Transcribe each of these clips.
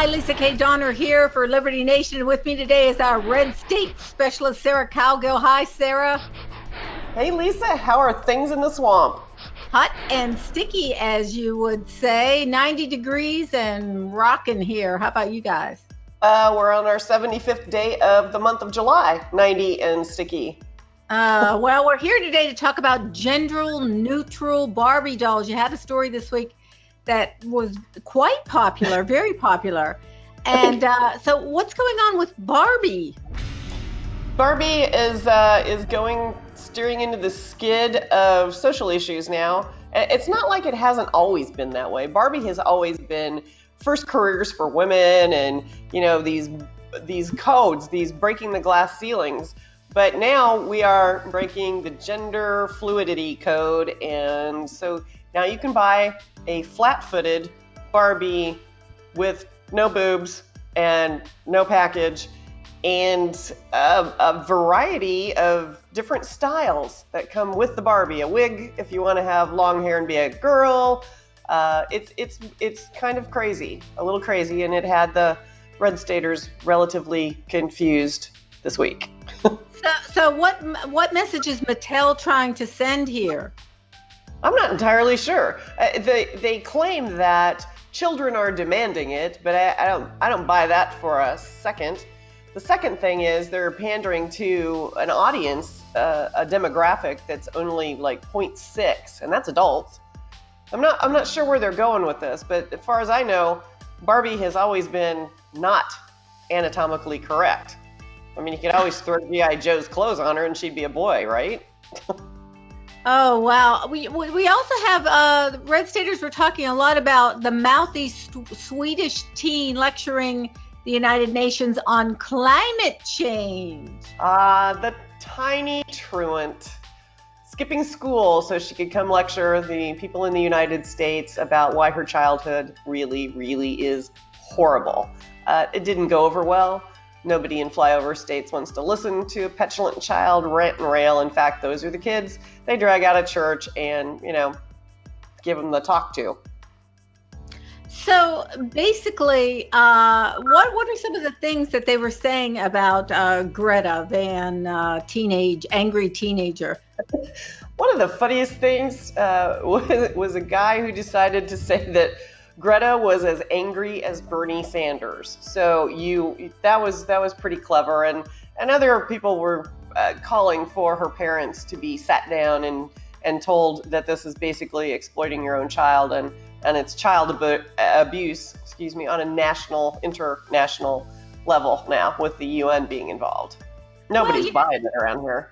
Hi, Lisa K. Donner here for Liberty Nation. And with me today is our Red State Specialist, Sarah Cowgill. Hi, Sarah. Hey, Lisa, how are things in the swamp? Hot and sticky, as you would say. 90 degrees and rocking here. How about you guys? We're on our 75th day of the month of July, 90 and sticky. Well, we're here today to talk about gender-neutral Barbie dolls. You had a story this week that was quite popular, very popular. And so what's going on with Barbie? Barbie is steering into the skid of social issues now. It's not like it hasn't always been that way. Barbie has always been first careers for women and, you know, these codes, these breaking the glass ceilings. But now we are breaking the gender fluidity code, and so now you can buy a flat-footed Barbie with no boobs and no package and a variety of different styles that come with the Barbie. A wig if you want to have long hair and be a girl. It's kind of crazy, a little crazy, and it had the Red Staters relatively confused this week. So what message is Mattel trying to send here? I'm not entirely sure. They claim that children are demanding it, but I don't buy that for a second. The second thing is they're pandering to an audience, a demographic that's only like 0.6, and that's adults. I'm not sure where they're going with this, but as far as I know, Barbie has always been not anatomically correct. I mean, you could always throw G.I. Joe's clothes on her and she'd be a boy, right? Oh, wow. We also have, Red Staters were talking a lot about the mouthy Swedish teen lecturing the United Nations on climate change. The tiny truant. Skipping school so she could come lecture the people in the United States about why her childhood really, really is horrible. It didn't go over well. Nobody in Flyover states wants to listen to a petulant child rant and rail. In fact, those are the kids they drag out of church and, you know, give them the talk to. So basically, what are some of the things that they were saying about Greta Van, angry teenager? One of the funniest things was a guy who decided to say that Greta was as angry as Bernie Sanders. So that was pretty clever, and other people were calling for her parents to be sat down and told that this is basically exploiting your own child and it's child abuse, on a international level now with the UN being involved. Nobody's buying it around here.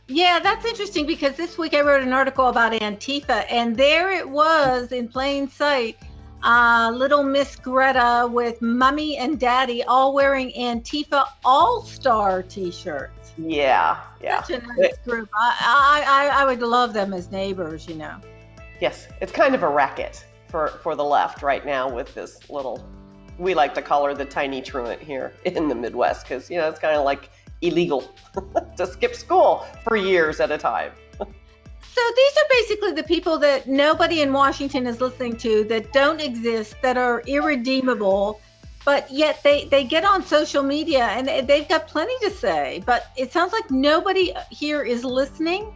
Yeah, that's interesting because this week I wrote an article about Antifa, and there it was in plain sight. Little Miss Greta with Mommy and Daddy all wearing Antifa All-Star t-shirts. Yeah. Such a nice group. I would love them as neighbors, you know. Yes, it's kind of a racket for the left right now with this little, we like to call her the tiny truant here in the Midwest because, you know, it's kind of like illegal to skip school for years at a time. So these are basically the people that nobody in Washington is listening to, that don't exist, that are irredeemable, but yet they get on social media and they've got plenty to say. But it sounds like nobody here is listening.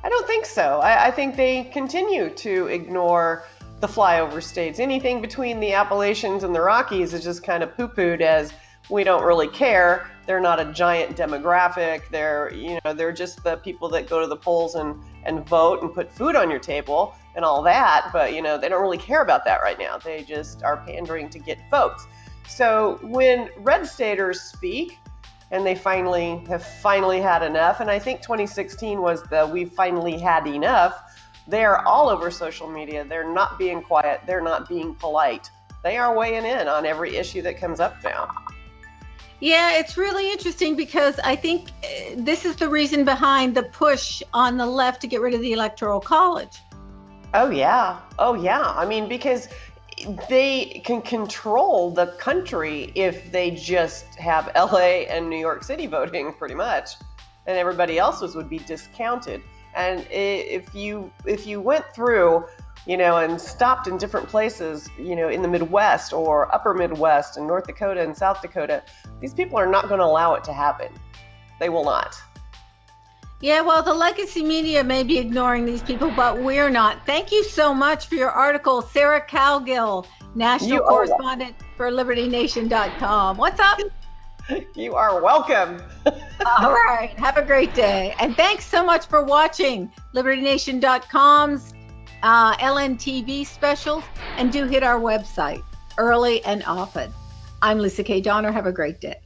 I don't think so. I think they continue to ignore the flyover states. Anything between the Appalachians and the Rockies is just kind of poo-pooed as we don't really care. They're not a giant demographic. They're just the people that go to the polls and vote and put food on your table and all that. But, you know, they don't really care about that right now. They just are pandering to get votes. So when Red Staters speak, and they have finally had enough, and I think 2016 was we've finally had enough, they're all over social media. They're not being quiet. They're not being polite. They are weighing in on every issue that comes up now. Yeah, it's really interesting because I think this is the reason behind the push on the left to get rid of the Electoral College. Oh, yeah. I mean, because they can control the country if they just have LA and New York City voting pretty much, and everybody else's would be discounted. And if you went through and stopped in different places, in the Midwest or upper Midwest and North Dakota and South Dakota, these people are not going to allow it to happen. They will not. Yeah, well, the legacy media may be ignoring these people, but we're not. Thank you so much for your article, Sarah Cowgill, national correspondent for LibertyNation.com. What's up? You are welcome. All right. Have a great day. And thanks so much for watching LibertyNation.com's LNTV specials. And do hit our website early and often. I'm Lisa K. Donner. Have a great day.